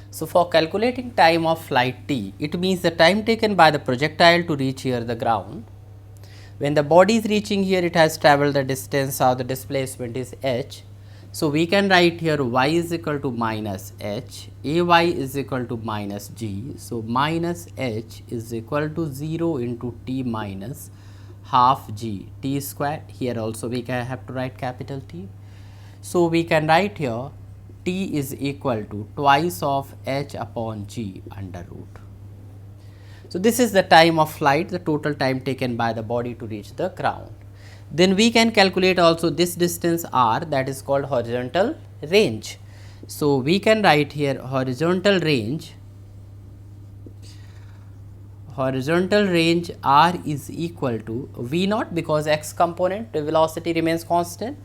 So, for calculating time of flight t, it means the time taken by the projectile to reach here the ground. When the body is reaching here, it has traveled the distance or the displacement is h. So, we can write here y is equal to minus h, ay is equal to minus g. So, minus h is equal to 0 into t minus half g t square. Here also we can have to write capital T. So, we can write here t is equal to twice of h upon g under root. So, this is the time of flight, the total time taken by the body to reach the ground. Then we can calculate also this distance r, that is called horizontal range. So, we can write here horizontal range r is equal to v naught, because x component the velocity remains constant,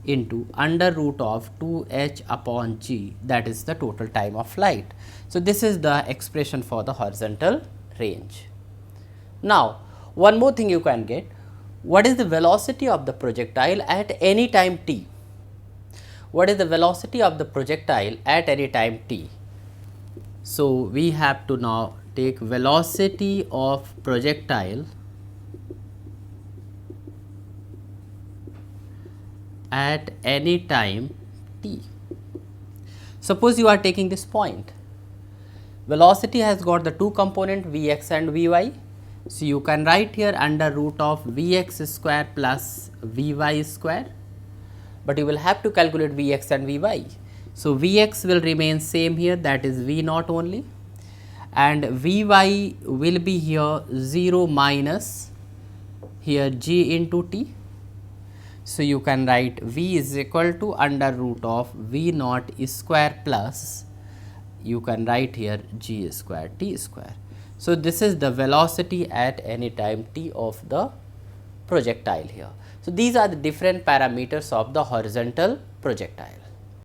into under root of 2h upon g, that is the total time of flight. So, this is the expression for the horizontal range. Now, one more thing you can get, what is the velocity of the projectile at any time t? What is the velocity of the projectile at any time t? So, we have to now take velocity of projectile at any time t. Suppose you are taking this point, velocity has got the two component Vx and Vy. So, you can write here under root of Vx square plus Vy square, but you will have to calculate Vx and Vy. So, Vx will remain same here, that is V naught only, and Vy will be here 0 minus here g into t. So, you can write V is equal to under root of V naught square plus, you can write here g square t square. So, this is the velocity at any time t of the projectile here. So, these are the different parameters of the horizontal projectile.